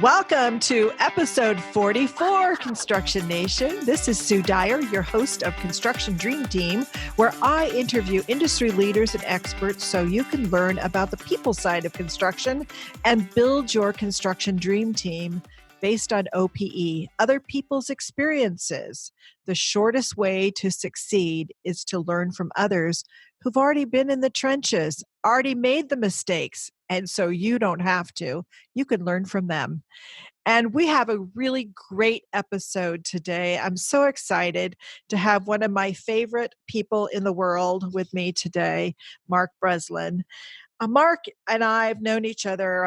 Welcome to episode 44, Construction Nation. This is Sue Dyer, your host of Construction Dream Team, where I interview industry leaders and experts so you can learn about the people side of construction and build your construction dream team based on OPE, other people's experiences. The shortest way to succeed is to learn from others who've already been in the trenches, already made the mistakes, and so you don't have to. You can learn from them. And we have a really great episode today. I'm so excited to have one of my favorite people in the world with me today, Mark Breslin. Mark and I have known each other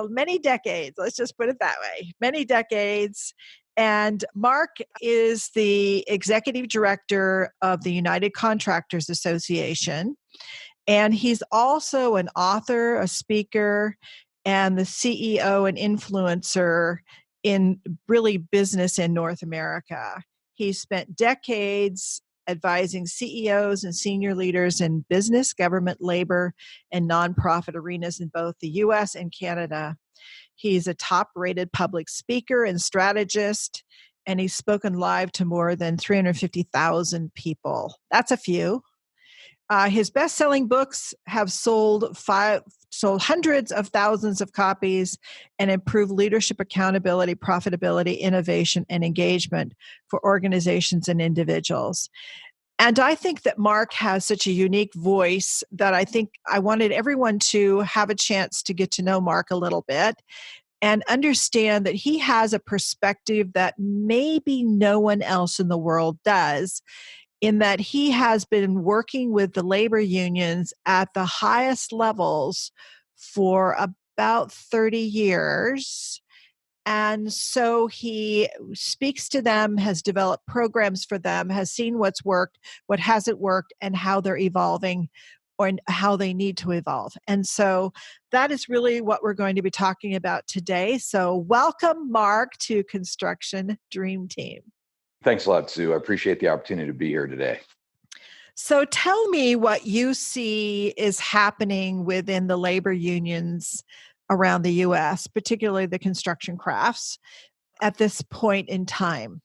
many decades. Let's just put it that way. Many decades. And Mark is the executive director of the United Contractors Association. And he's also an author, a speaker, and the CEO and influencer in really business in North America. He's spent decades advising CEOs and senior leaders in business, government, labor, and nonprofit arenas in both the US and Canada. He's a top-rated public speaker and strategist, and he's spoken live to more than 350,000 people. That's a few. His best-selling books have sold hundreds of thousands of copies and improved leadership accountability, profitability, innovation, and engagement for organizations and individuals. And I think that Mark has such a unique voice that I think I wanted everyone to have a chance to get to know Mark a little bit and understand that he has a perspective that maybe no one else in the world does, in that he has been working with the labor unions at the highest levels for about 30 years. And so he speaks to them, has developed programs for them, has seen what's worked, what hasn't worked, and how they're evolving or how they need to evolve. And so that is really what we're going to be talking about today. So welcome, Mark, to Construction Dream Team. Thanks a lot, Sue. I appreciate the opportunity to be here today. So tell me what you see is happening within the labor unions around the U.S., particularly the construction crafts, at this point in time.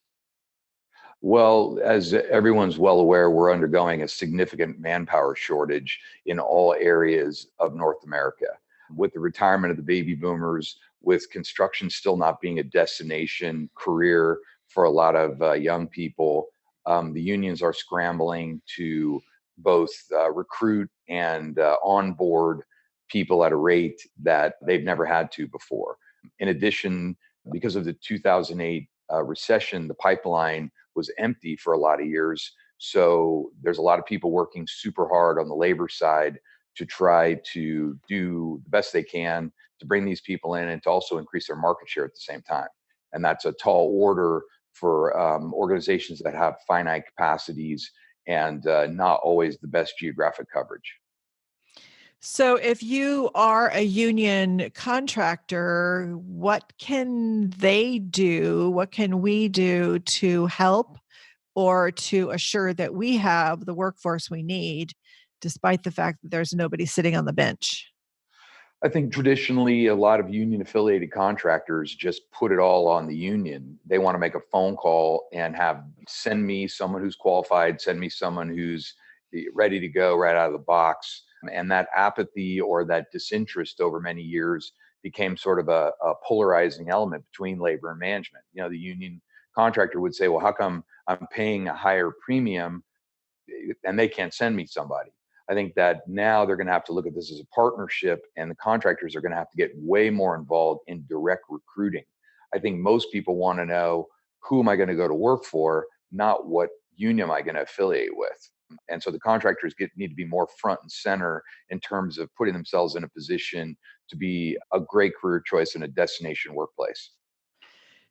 Well, as everyone's well aware, we're undergoing a significant manpower shortage in all areas of North America. With the retirement of the baby boomers, with construction still not being a destination career for a lot of young people, the unions are scrambling to both recruit and onboard people at a rate that they've never had to before. In addition, because of the 2008 recession, the pipeline was empty for a lot of years. So there's a lot of people working super hard on the labor side to try to do the best they can to bring these people in and to also increase their market share at the same time. And that's a tall order for organizations that have finite capacities and not always the best geographic coverage. So if you are a union contractor, what can they do? What can we do to help or to assure that we have the workforce we need, despite the fact that there's nobody sitting on the bench? I think traditionally a lot of union affiliated contractors just put it all on the union. They want to make a phone call and send me someone who's qualified, send me someone who's ready to go right out of the box. And that apathy or that disinterest over many years became sort of a polarizing element between labor and management. You know, the union contractor would say, well, how come I'm paying a higher premium and they can't send me somebody? I think that now they're going to have to look at this as a partnership, and the contractors are going to have to get way more involved in direct recruiting. I think most people want to know, who am I going to go to work for, not what union am I going to affiliate with. And so the contractors need to be more front and center in terms of putting themselves in a position to be a great career choice in a destination workplace.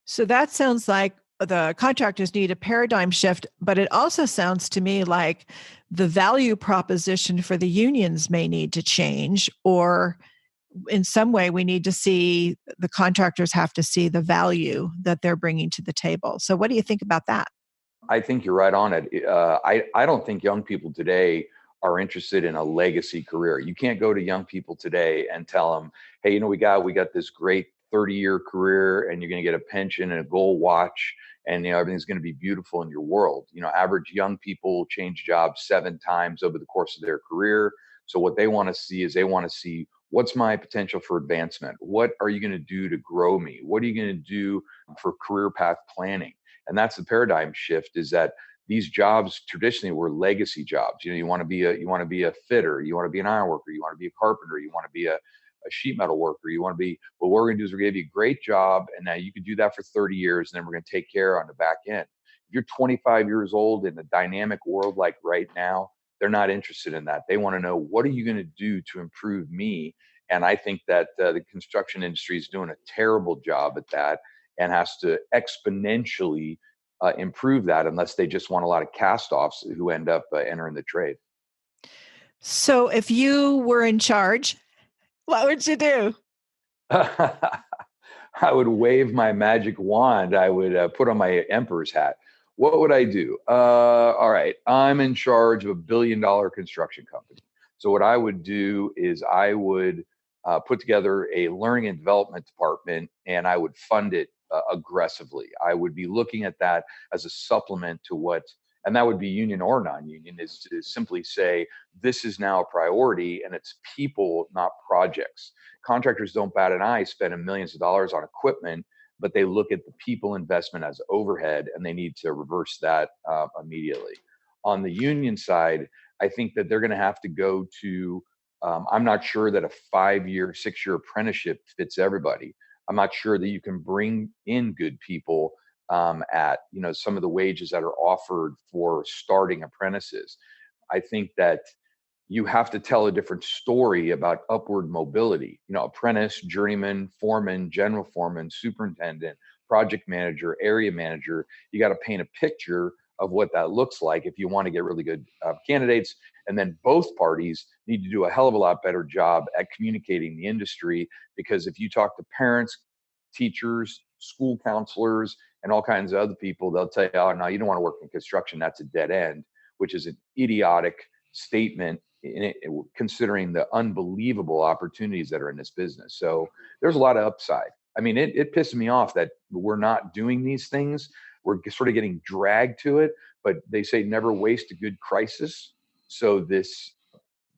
So that sounds like the contractors need a paradigm shift, but it also sounds to me like the value proposition for the unions may need to change, or in some way we need to see, the contractors have to see the value that they're bringing to the table. So what do you think about that? I think you're right on it. I don't think young people today are interested in a legacy career. You can't go to young people today and tell them, hey, we got this great 30-year career and you're going to get a pension and a gold watch, and everything's going to be beautiful in your world. Average young people change jobs 7 times over the course of their career. So what they want to see is, they want to see, what's my potential for advancement? What are you going to do to grow me? What are you going to do for career path planning? And that's the paradigm shift, is that these jobs traditionally were legacy jobs. You want to be a fitter, you want to be an iron worker, you want to be a carpenter, you want to be a sheet metal worker, you want to be, well, what we're going to do is we're going to give you a great job, and now you can do that for 30 years, and then we're going to take care on the back end. If you're 25 years old in a dynamic world like right now, they're not interested in that. They want to know, what are you going to do to improve me? And I think that the construction industry is doing a terrible job at that, and has to exponentially improve that, unless they just want a lot of cast-offs who end up entering the trade. So if you were in charge, what would you do? I would wave my magic wand. I would put on my emperor's hat. What would I do? All right, I'm in charge of $1 billion construction company. So what I would do is I would put together a learning and development department, and I would fund it aggressively. I would be looking at that as a supplement to what, and that would be union or non-union, is to simply say, this is now a priority, and it's people, not projects. Contractors don't bat an eye spending millions of dollars on equipment, but they look at the people investment as overhead, and they need to reverse that immediately. On the union side, I think that they're going to have to go to, I'm not sure that a 5-year, 6-year apprenticeship fits everybody. I'm not sure that you can bring in good people at some of the wages that are offered for starting apprentices. I think that you have to tell a different story about upward mobility. Apprentice, journeyman, foreman, general foreman, superintendent, project manager, area manager. You got to paint a picture of what that looks like if you want to get really good candidates. And then both parties need to do a hell of a lot better job at communicating the industry, because if you talk to parents, teachers, school counselors, and all kinds of other people, they'll tell you, oh, no, you don't want to work in construction. That's a dead end, which is an idiotic statement considering the unbelievable opportunities that are in this business. So there's a lot of upside. I mean, it pisses me off that we're not doing these things. We're sort of getting dragged to it, but they say never waste a good crisis. So this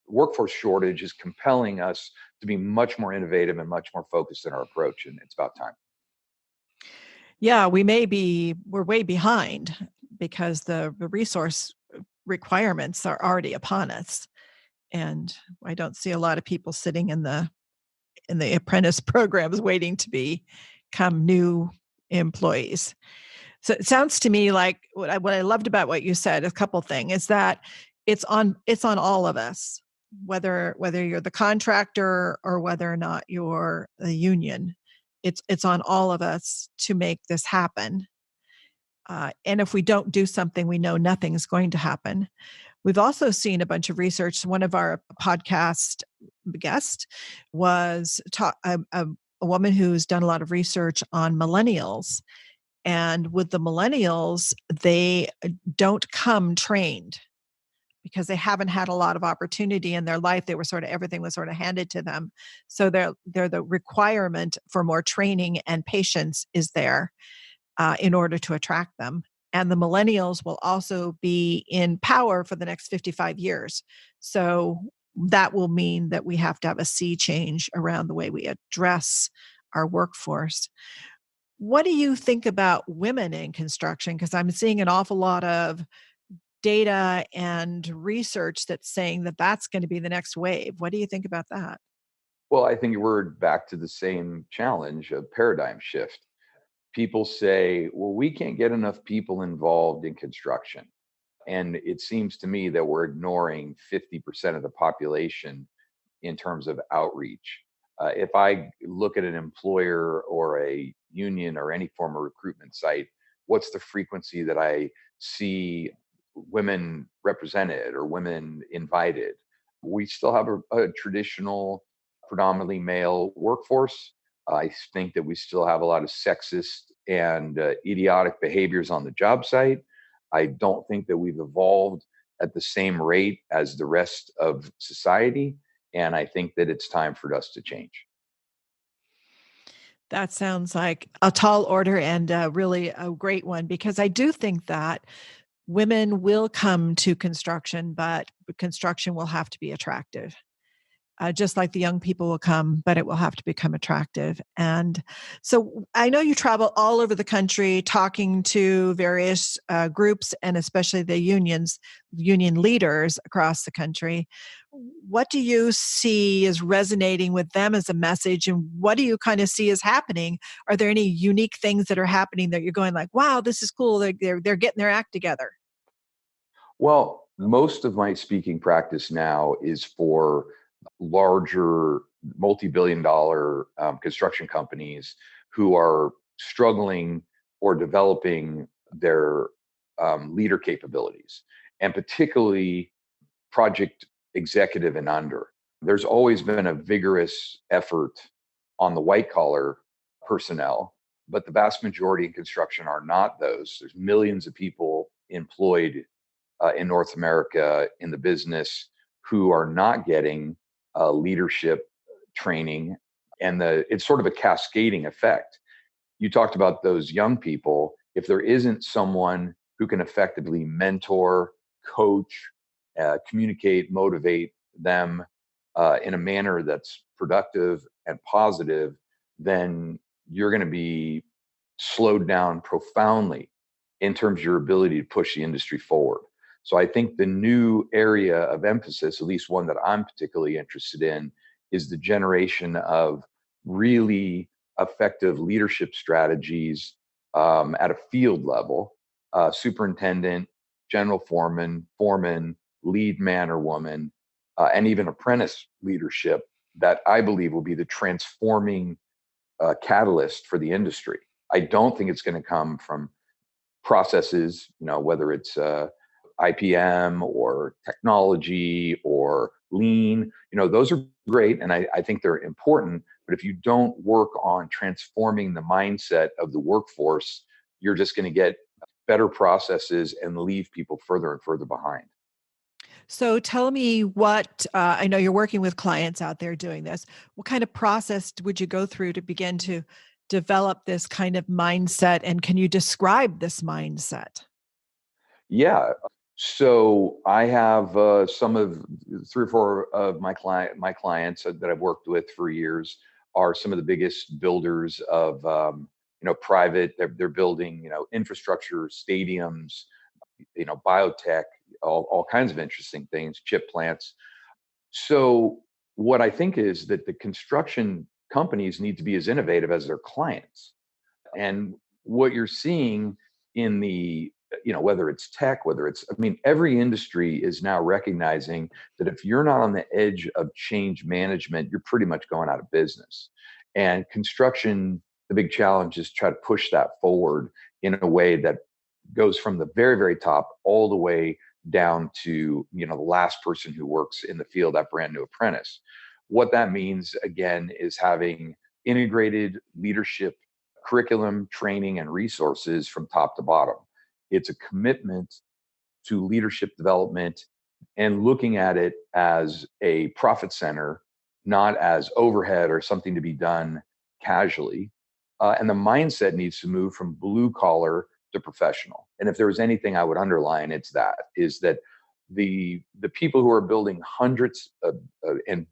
workforce shortage is compelling us to be much more innovative and much more focused in our approach. And it's about time. Yeah, we're way behind because the resource requirements are already upon us. And I don't see a lot of people sitting in the apprentice programs waiting to become new employees. So it sounds to me like what I loved about what you said, a couple things, is that it's on all of us, whether you're the contractor or whether or not you're the union. It's on all of us to make this happen. And if we don't do something, we know nothing's going to happen. We've also seen a bunch of research. One of our podcast guests was a woman who's done a lot of research on millennials. And with the millennials, they don't come trained because they haven't had a lot of opportunity in their life. They were everything was sort of handed to them. So they're the requirement for more training and patience is there in order to attract them. And the millennials will also be in power for the next 55 years. So that will mean that we have to have a sea change around the way we address our workforce. What do you think about women in construction? Because I'm seeing an awful lot of data and research that's saying that that's going to be the next wave. What do you think about that? Well, I think we're back to the same challenge of paradigm shift. People say, well, we can't get enough people involved in construction. And it seems to me that we're ignoring 50% of the population in terms of outreach. If I look at an employer or a union or any form of recruitment site, what's the frequency that I see women represented or women invited? We still have a traditional, predominantly male workforce. I think that we still have a lot of sexist and idiotic behaviors on the job site. I don't think that we've evolved at the same rate as the rest of society. And I think that it's time for us to change. That sounds like a tall order and really a great one, because I do think that women will come to construction, but construction will have to be attractive. Just like the young people will come, but it will have to become attractive. And so I know you travel all over the country talking to various groups and especially the union leaders across the country. What do you see is resonating with them as a message, and what do you kind of see as happening? Are there any unique things that are happening that you're going like, wow, this is cool. They're getting their act together? Well, most of my speaking practice now is for larger multi-billion dollar construction companies who are struggling or developing their leader capabilities, and particularly project executive and under. There's always been a vigorous effort on the white collar personnel, but the vast majority in construction are not those. There's millions of people employed in North America in the business who are not getting leadership training, and it's sort of a cascading effect. You talked about those young people. If there isn't someone who can effectively mentor, coach, communicate, motivate them in a manner that's productive and positive, then you're going to be slowed down profoundly in terms of your ability to push the industry forward. So I think the new area of emphasis, at least one that I'm particularly interested in, is the generation of really effective leadership strategies at a field level, superintendent, general foreman, lead man or woman, and even apprentice leadership that I believe will be the transforming catalyst for the industry. I don't think it's going to come from processes, whether it's IPM or technology or lean. Those are great, and I think they're important. But if you don't work on transforming the mindset of the workforce, you're just going to get better processes and leave people further and further behind. So tell me what I know you're working with clients out there doing this. What kind of process would you go through to begin to develop this kind of mindset? And can you describe this mindset? Yeah. So I have some of 3 or 4 of my clients that I've worked with for years are some of the biggest builders of private. They're building infrastructure, stadiums, biotech, all kinds of interesting things, chip plants. So what I think is that the construction companies need to be as innovative as their clients. And what you're seeing in the, whether it's tech, whether it's, I mean, every industry is now recognizing that if you're not on the edge of change management, you're pretty much going out of business. And construction, the big challenge is try to push that forward in a way that goes from the very, very top all the way down to, the last person who works in the field, that brand new apprentice. What that means, again, is having integrated leadership curriculum, training, and resources from top to bottom. It's a commitment to leadership development and looking at it as a profit center, not as overhead or something to be done casually. And the mindset needs to move from blue collar to professional. And if there was anything I would underline, it's that is that the people who are building hundreds of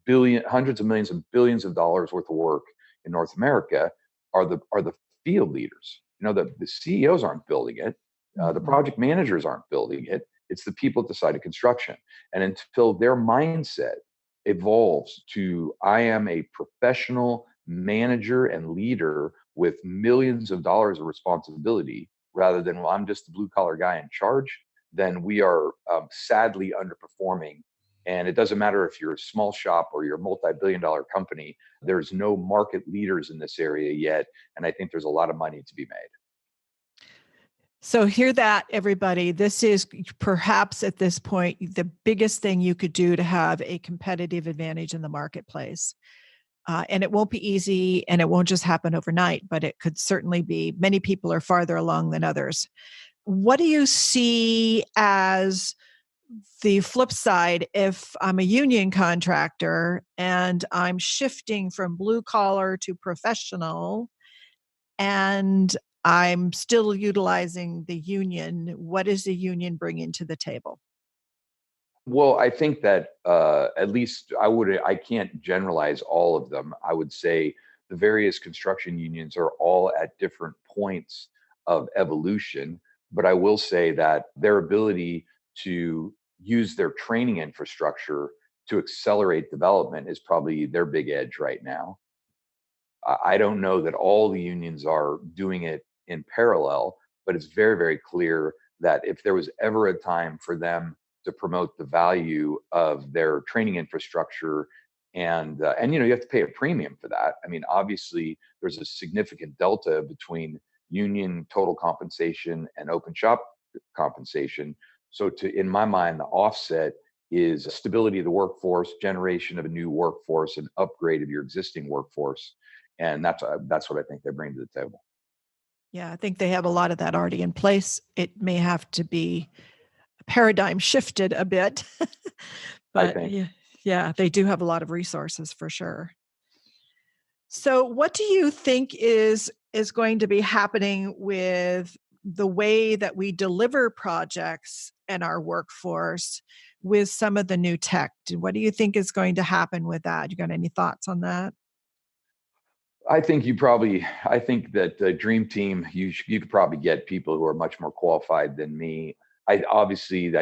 millions and billions of dollars worth of work in North America are the field leaders. The CEOs aren't building it. The project managers aren't building it. It's the people at the site of construction. And until their mindset evolves to, I am a professional manager and leader with millions of dollars of responsibility, rather than, well, I'm just the blue collar guy in charge, then we are sadly underperforming. And it doesn't matter if you're a small shop or you're a multi-billion dollar company, there's no market leaders in this area yet. And I think there's a lot of money to be made. So hear that, everybody. This is perhaps at this point the biggest thing you could do to have a competitive advantage in the marketplace. And it won't be easy and it won't just happen overnight, but it could certainly be. Many people are farther along than others. What do you see as the flip side if I'm a union contractor and I'm shifting from blue collar to professional? and I'm still utilizing the union. What is the union bringing to the table? Well, I think that at least I can't generalize all of them. I would say the various construction unions are all at different points of evolution, but I will say that their ability to use their training infrastructure to accelerate development is probably their big edge right now. I don't know that all the unions are doing it in parallel, but it's very, very clear that if there was ever a time for them to promote the value of their training infrastructure, and you have to pay a premium for that. I mean, obviously, there's a significant delta between union total compensation and open shop compensation. So, in my mind, the offset is stability of the workforce, generation of a new workforce, and upgrade of your existing workforce, and that's what I think they bring to the table. Yeah, I think they have a lot of that already in place. It may have to be paradigm shifted a bit, I but think. yeah, yeah, they do have a lot of resources for sure. So, what do you think is going to be happening with the way that we deliver projects and our workforce with some of the new tech? What do you think is going to happen with that? You got any thoughts on that? I think that the dream team, you could probably get people who are much more qualified than me. I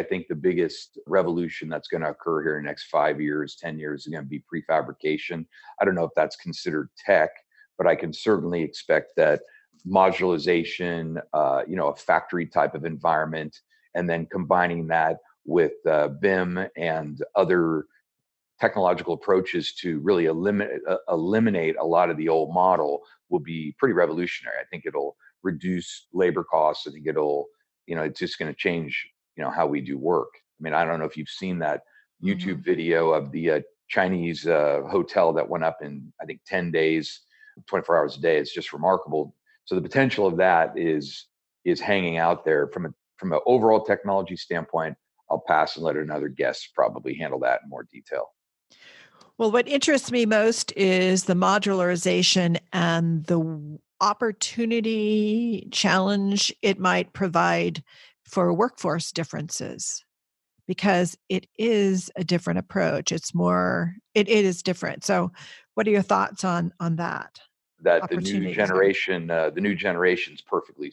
think the biggest revolution that's going to occur here in the next 5 years, 10 years is going to be prefabrication. I don't know if that's considered tech, but I can certainly expect that modularization, a factory type of environment, and then combining that with BIM and other technological approaches to really eliminate a lot of the old model will be pretty revolutionary. I think it'll reduce labor costs. I think it's just going to change, how we do work. I mean, I don't know if you've seen that YouTube Mhm. video of the Chinese hotel that went up in, I think, 10 days, 24 hours a day. It's just remarkable. So the potential of that is hanging out there from an overall technology standpoint. I'll pass and let another guest probably handle that in more detail. Well, what interests me most is the modularization and the opportunity challenge it might provide for workforce differences because it is a different approach. It is different. So, what are your thoughts on that That opportunities there? the new generation's perfectly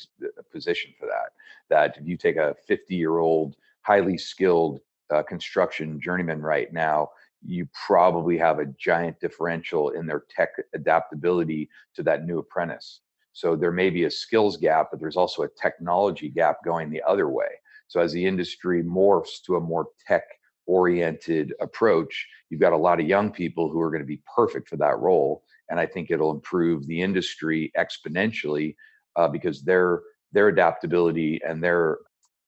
positioned for that. That if you take a 50-year-old, highly skilled construction journeyman right now, you probably have a giant differential in their tech adaptability to that new apprentice. So there may be a skills gap, but there's also a technology gap going the other way. So as the industry morphs to a more tech oriented approach, you've got a lot of young people who are going to be perfect for that role, and I think it'll improve the industry exponentially because their adaptability and the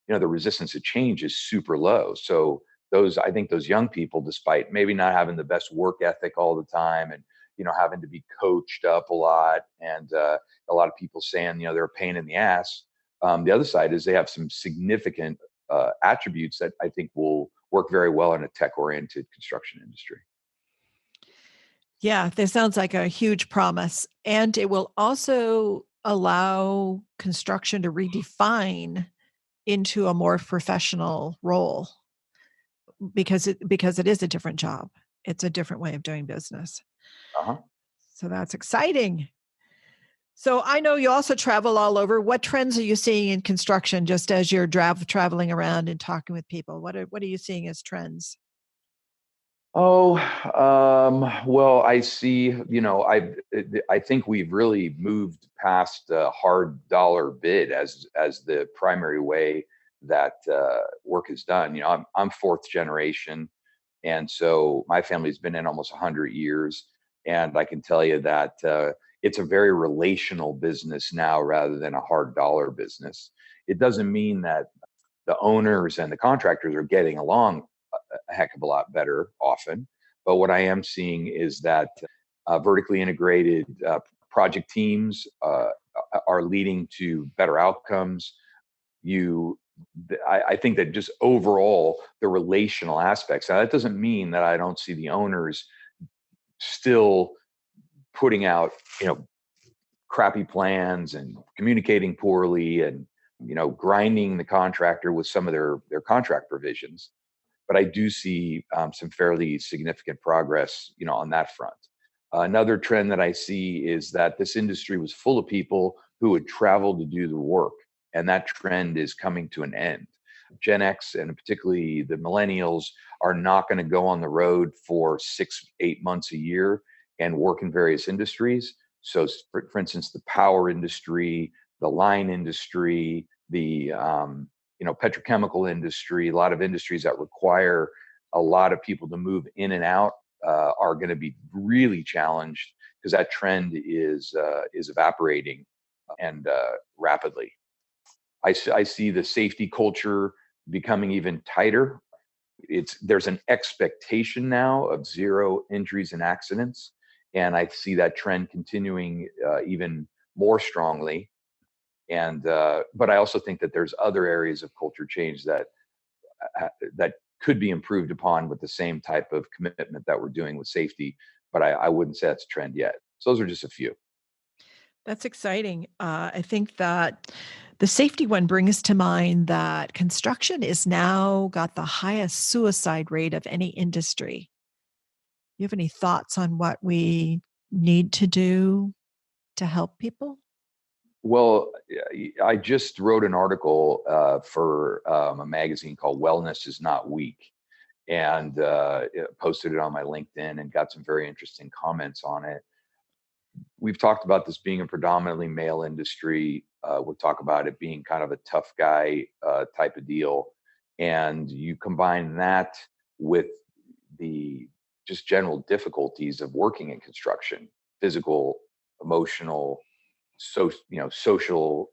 resistance to change is super low. So I think those young people, despite maybe not having the best work ethic all the time, and having to be coached up a lot, and a lot of people saying they're a pain in the ass. The other side is they have some significant attributes that I think will work very well in a tech oriented construction industry. Yeah, this sounds like a huge promise. And it will also allow construction to redefine into a more professional role because it is a different job. It's a different way of doing business. Uh-huh. So that's exciting. So I know you also travel all over. What trends are you seeing in construction just as you're traveling around and talking with people? What are you seeing as trends? Oh, well, I see, I think we've really moved past hard dollar bid as the primary way that work is done. I'm fourth generation, and so my family's been in almost 100 years, and I can tell you that it's a very relational business now rather than a hard dollar business. It doesn't mean that the owners and the contractors are getting along a heck of a lot better often. But what I am seeing is that vertically integrated project teams are leading to better outcomes. You, I think that just overall the relational aspects. Now that doesn't mean that I don't see the owners still putting out, crappy plans and communicating poorly and, grinding the contractor with some of their contract provisions. But I do see some fairly significant progress, on that front. Another trend that I see is that this industry was full of people who would travel to do the work, and that trend is coming to an end. Gen X and particularly the millennials are not going to go on the road for 6, 8 months a year and work in various industries. So, for instance, the power industry, the line industry, the petrochemical industry, a lot of industries that require a lot of people to move in and out are going to be really challenged because that trend is evaporating and rapidly. I see the safety culture becoming even tighter. There's an expectation now of zero injuries and accidents, and I see that trend continuing even more strongly. And but I also think that there's other areas of culture change that could be improved upon with the same type of commitment that we're doing with safety. But I wouldn't say that's a trend yet. So those are just a few. That's exciting. I think that the safety one brings to mind that construction is now got the highest suicide rate of any industry. You have any thoughts on what we need to do to help people? Well, I just wrote an article for a magazine called Wellness is Not Weak, and posted it on my LinkedIn and got some very interesting comments on it. We've talked about this being a predominantly male industry. We'll talk about it being kind of a tough guy type of deal. And you combine that with the just general difficulties of working in construction, physical, emotional, social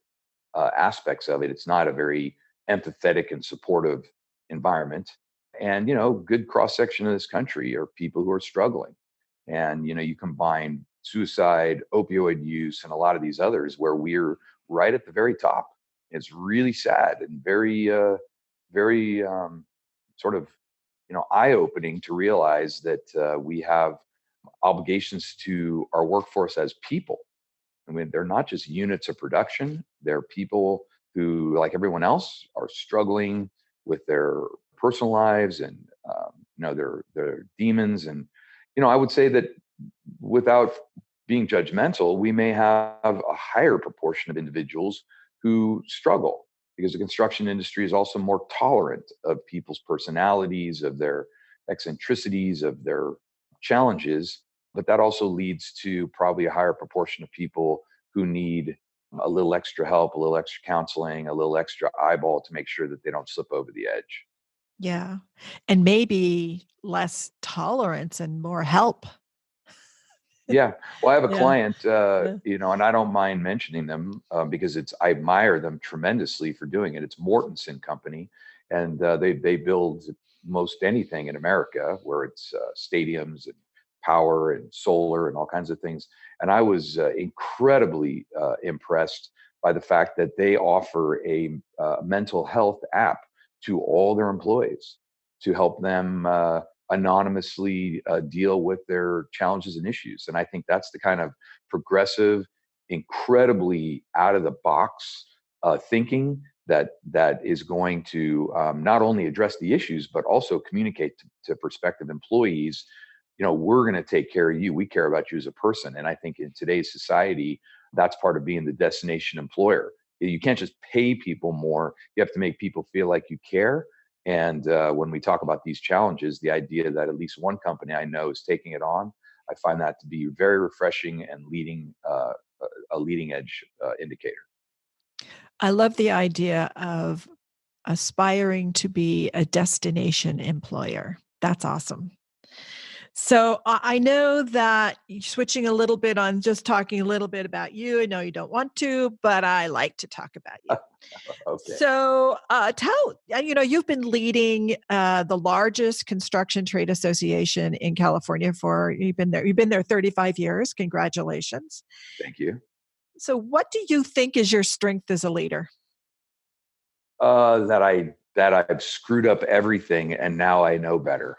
aspects of it. It's not a very empathetic and supportive environment. And, good cross section of this country are people who are struggling. And, you combine suicide, opioid use, and a lot of these others where we're right at the very top. It's really sad and very sort of, eye-opening to realize that we have obligations to our workforce as people. I mean, they're not just units of production. They're people who, like everyone else, are struggling with their personal lives and their demons. And I would say that without being judgmental, we may have a higher proportion of individuals who struggle because the construction industry is also more tolerant of people's personalities, of their eccentricities, of their challenges. But that also leads to probably a higher proportion of people who need a little extra help, a little extra counseling, a little extra eyeball to make sure that they don't slip over the edge. Yeah. And maybe less tolerance and more help. Yeah. Well, I have a Yeah. client, Yeah. and I don't mind mentioning them because I admire them tremendously for doing it. It's Mortenson Company, and they build most anything in America, where it's stadiums and power and solar and all kinds of things. And I was incredibly impressed by the fact that they offer a mental health app to all their employees to help them anonymously deal with their challenges and issues. And I think that's the kind of progressive, incredibly out of the box thinking that is going to not only address the issues but also communicate to prospective employees. We're going to take care of you. We care about you as a person. And I think in today's society, that's part of being the destination employer. You can't just pay people more. You have to make people feel like you care. And when we talk about these challenges, the idea that at least one company I know is taking it on, I find that to be very refreshing and a leading edge indicator. I love the idea of aspiring to be a destination employer. That's awesome. So I know that you're switching a little bit on just talking a little bit about you. I know you don't want to, but I like to talk about you. Okay. So you've been leading the largest construction trade association in California you've been there 35 years. Congratulations. Thank you. So what do you think is your strength as a leader? That I've screwed up everything and now I know better.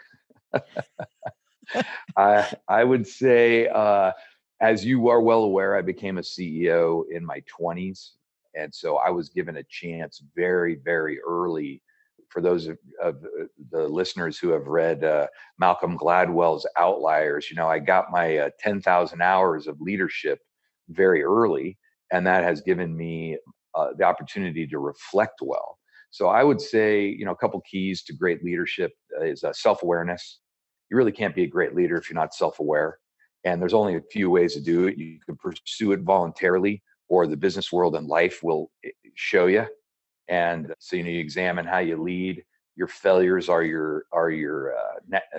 I would say As you are well aware, I became a CEO in my 20s. And so I was given a chance very, very early. For those of the listeners who have read Malcolm Gladwell's Outliers, I got my 10,000 hours of leadership very early. And that has given me the opportunity to reflect well. So I would say, a couple keys to great leadership is self-awareness. You really can't be a great leader if you're not self-aware. And there's only a few ways to do it. You can pursue it voluntarily, or the business world and life will show you. And so you examine how you lead. Your failures are your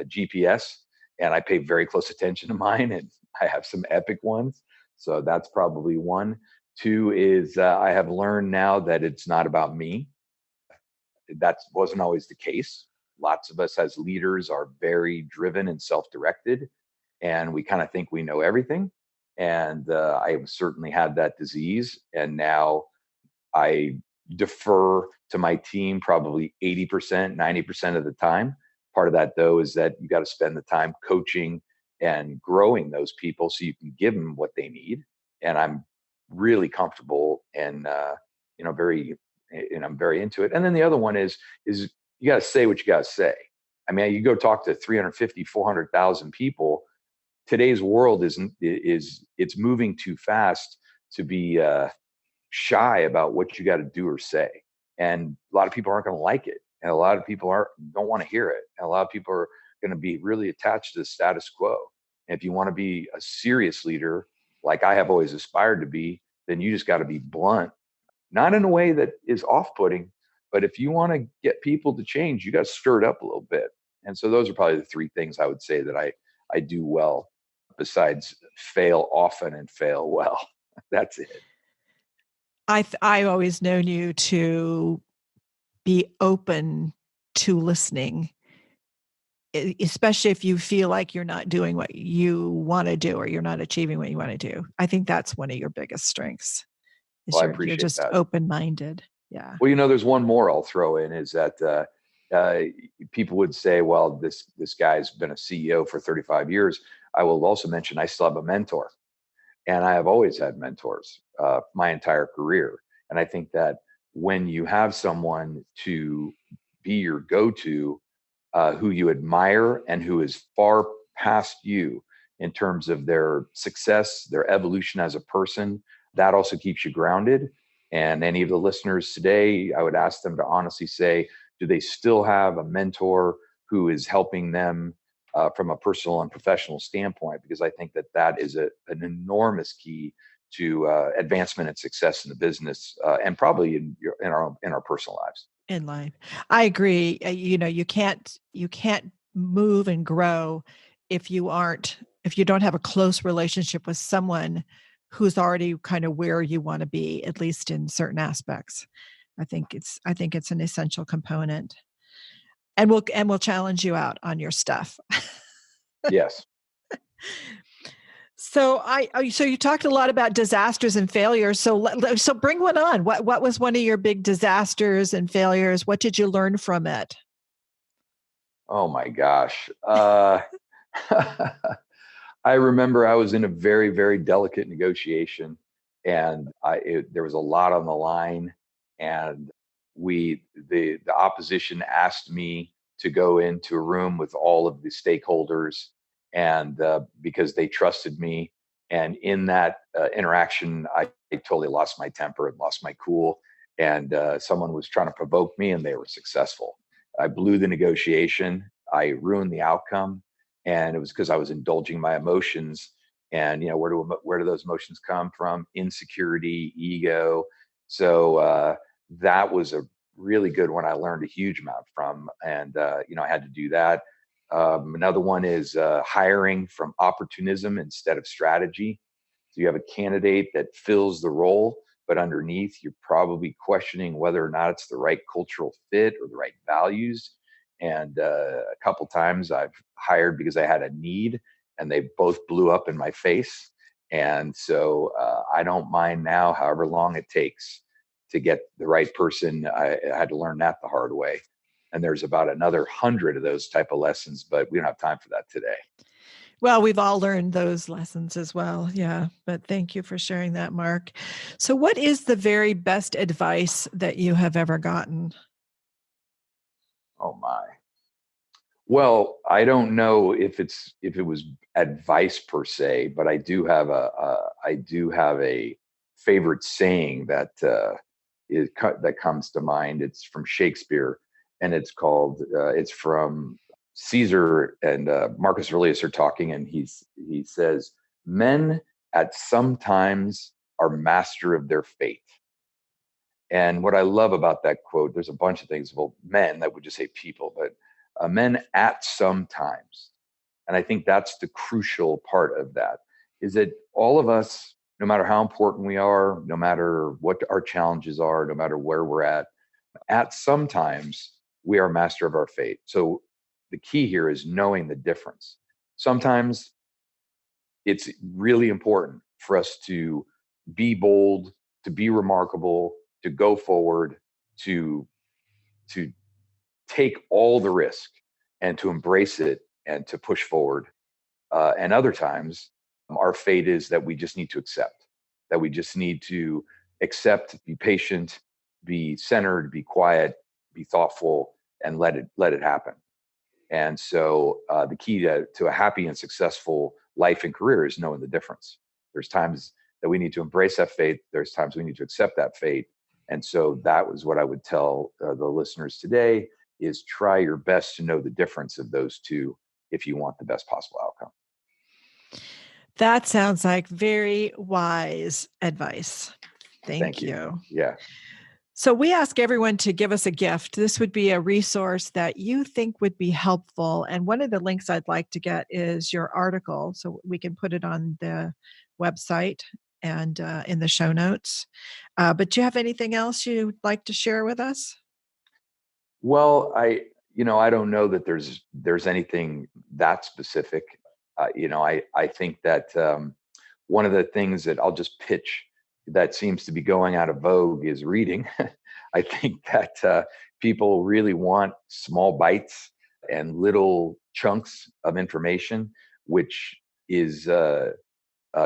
GPS, and I pay very close attention to mine, and I have some epic ones. So that's probably one. Two is I have learned now that it's not about me. That wasn't always the case. Lots of us as leaders are very driven and self-directed, and we kind of think we know everything. And I have certainly had that disease, and now I defer to my team probably 80%, 90% of the time. Part of that, though, is that you got to spend the time coaching and growing those people so you can give them what they need. And I'm really comfortable and I'm very into it. And then the other one is you got to say what you got to say. I mean, you go talk to 350, 400,000 people. Today's world is it's moving too fast to be shy about what you got to do or say. And a lot of people aren't going to like it. And a lot of people don't want to hear it. And a lot of people are going to be really attached to the status quo. And if you want to be a serious leader, like I have always aspired to be, then you just got to be blunt, not in a way that is off-putting, but if you want to get people to change, you got to stir it up a little bit. And so those are probably the three things I would say that I do well, besides fail often and fail well. That's it. I always known you to be open to listening, especially if you feel like you're not doing what you want to do or you're not achieving what you want to do. I think that's one of your biggest strengths. Well, I appreciate you're just that. Open-minded. Yeah. Well, there's one more I'll throw in is that people would say, well, this guy's been a CEO for 35 years. I will also mention I still have a mentor. And I have always had mentors my entire career. And I think that when you have someone to be your go-to, who you admire and who is far past you in terms of their success, their evolution as a person, that also keeps you grounded. And any of the listeners today, I would ask them to honestly say, do they still have a mentor who is helping them from a personal and professional standpoint? Because I think that is an enormous key to advancement and success in the business, and probably in our personal lives. In life, I agree. You can't move and grow if you don't have a close relationship with someone who's already kind of where you want to be, at least in certain aspects. I think it's an essential component. And we'll challenge you out on your stuff. Yes. So you talked a lot about disasters and failures. So bring one on. What was one of your big disasters and failures? What did you learn from it? Oh my gosh. I remember I was in a very, very delicate negotiation, and there was a lot on the line, and the opposition asked me to go into a room with all of the stakeholders, and because they trusted me. And in that interaction, I totally lost my temper and lost my cool, and someone was trying to provoke me, and they were successful. I blew the negotiation. I ruined the outcome, and it was because I was indulging my emotions. And where do those emotions come from? Insecurity, ego. So that was a really good one. I learned a huge amount from, and I had to do that. Another one is hiring from opportunism instead of strategy. So you have a candidate that fills the role, but underneath you're probably questioning whether or not it's the right cultural fit or the right values. And a couple times I've hired because I had a need, and they both blew up in my face. And so I don't mind now, however long it takes to get the right person. I had to learn that the hard way. And there's about another 100 of those type of lessons, but we don't have time for that today. Well, we've all learned those lessons as well. Yeah. But thank you for sharing that, Mark. So, what is the very best advice that you have ever gotten? Oh my. Well, I don't know if it was advice per se, but I do have a favorite saying that that comes to mind. It's from Shakespeare, and it's from Caesar and Marcus Aurelius are talking, and he says, "Men at some times are master of their fate." And what I love about that quote, there's a bunch of things. Well, men, that would just say people, but men at some times. And I think that's the crucial part of that is that all of us, no matter how important we are, no matter what our challenges are, no matter where we're at some times we are master of our fate. So the key here is knowing the difference. Sometimes it's really important for us to be bold, to be remarkable, to go forward, to to take all the risk and to embrace it and to push forward. And other times, our fate is that we just need to accept, that we just need to accept, be patient, be centered, be quiet, be thoughtful, and let it happen. And so the key to a happy and successful life and career is knowing the difference. There's times that we need to embrace that fate. There's times we need to accept that fate. And so that was what I would tell the listeners today is try your best to know the difference of those two if you want the best possible outcome. That sounds like very wise advice. Thank Thank you. you. Yeah. So, we ask everyone to give us a gift. This would be a resource that you think would be helpful. And one of the links I'd like to get is your article. So, we can put it on the website and in the show notes. But do you have anything else you'd like to share with us? Well, I don't know that there's anything that specific. I think that one of the things that I'll just pitch that seems to be going out of vogue is reading. I think that people really want small bites and little chunks of information, which is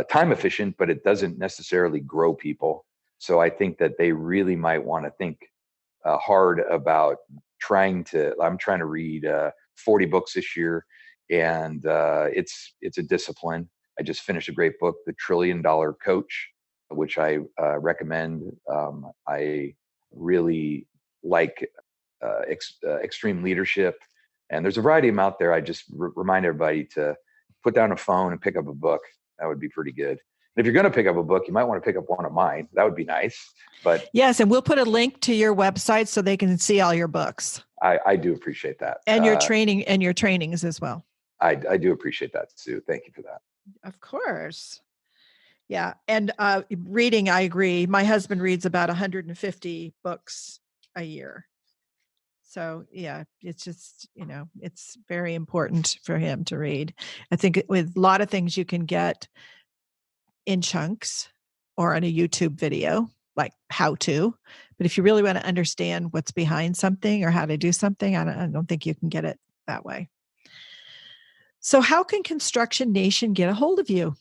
time efficient, but it doesn't necessarily grow people. So I think that they really might want to think hard about I'm trying to read 40 books this year, and it's a discipline. I just finished a great book, The $1 Trillion Coach, which I recommend. I really like extreme leadership, and there's a variety of them out there. I just remind everybody to put down a phone and pick up a book. That would be pretty good. And if you're going to pick up a book, you might want to pick up one of mine. That would be nice. But Yes, and we'll put a link to your website so they can see all your books I do appreciate that. and your training and your trainings as well. I do appreciate that, Sue. Thank you for that. Of course. Yeah. And reading, I agree. My husband reads about 150 books a year. So, yeah, it's just, it's very important for him to read. I think with a lot of things you can get in chunks or on a YouTube video, like how to. But if you really want to understand what's behind something or how to do something, I don't think you can get it that way. So, how can Construction Nation get a hold of you?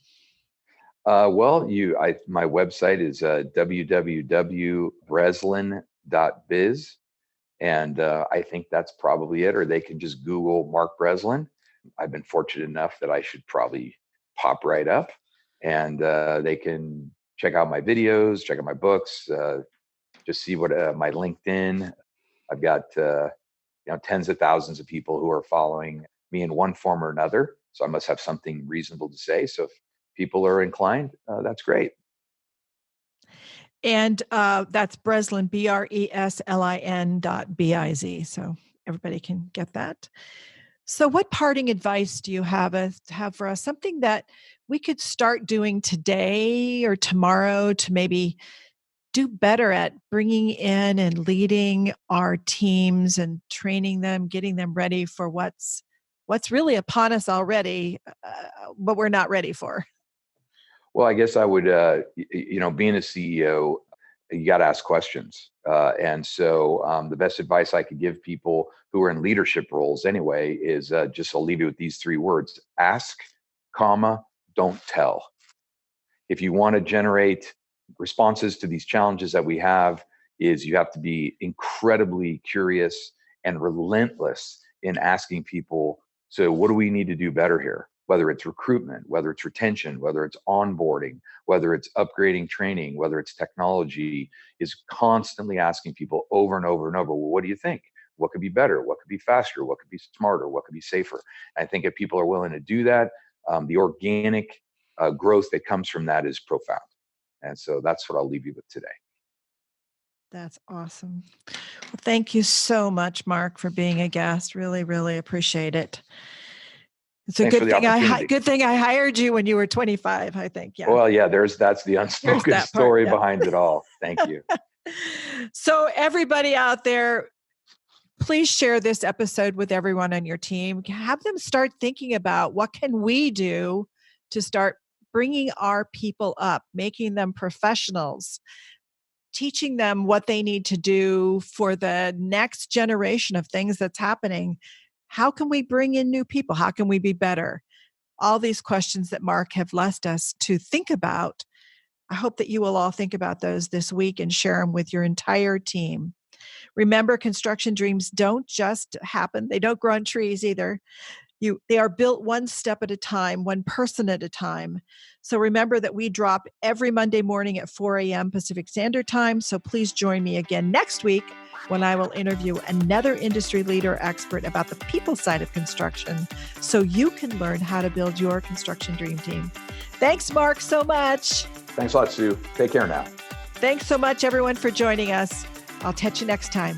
Well, my website is www.breslin.biz, and I think that's probably it. Or they can just Google Mark Breslin. I've been fortunate enough that I should probably pop right up, and they can check out my videos, check out my books, just see what my LinkedIn. I've got tens of thousands of people who are following me in one form or another. So I must have something reasonable to say. So if people are inclined, that's great. And that's Breslin, BRESLIN.biz. So everybody can get that. So what parting advice do you have for us? Something that we could start doing today or tomorrow to maybe do better at bringing in and leading our teams and training them, getting them ready for what's really upon us already, but we're not ready for. Well, I guess I would, being a CEO, you got to ask questions. And so the best advice I could give people who are in leadership roles anyway is I'll leave you with these three words: ask, comma, don't tell. If you want to generate responses to these challenges that we have, is you have to be incredibly curious and relentless in asking people, so what do we need to do better here? Whether it's recruitment, whether it's retention, whether it's onboarding, whether it's upgrading training, whether it's technology, is constantly asking people over and over and over, well, what do you think? What could be better? What could be faster? What could be smarter? What could be safer? And I think if people are willing to do that, the organic growth that comes from that is profound. And so that's what I'll leave you with today. That's awesome. Well, thank you so much, Mark, for being a guest. Really, really appreciate it. It's a good thing I hired you when you were 25, I think. Yeah. Well, yeah, that's the unspoken story behind it all. Thank you. So everybody out there, please share this episode with everyone on your team. Have them start thinking about what can we do to start bringing our people up, making them professionals, teaching them what they need to do for the next generation of things that's happening. How can we bring in new people? How can we be better? All these questions that Mark have left us to think about. I hope that you will all think about those this week and share them with your entire team. Remember, construction dreams don't just happen. They don't grow on trees either. They are built one step at a time, one person at a time. So remember that we drop every Monday morning at 4 a.m. Pacific Standard Time. So please join me again next week when I will interview another industry leader expert about the people side of construction so you can learn how to build your construction dream team. Thanks, Mark, so much. Thanks a lot, Sue. Take care now. Thanks so much, everyone, for joining us. I'll catch you next time.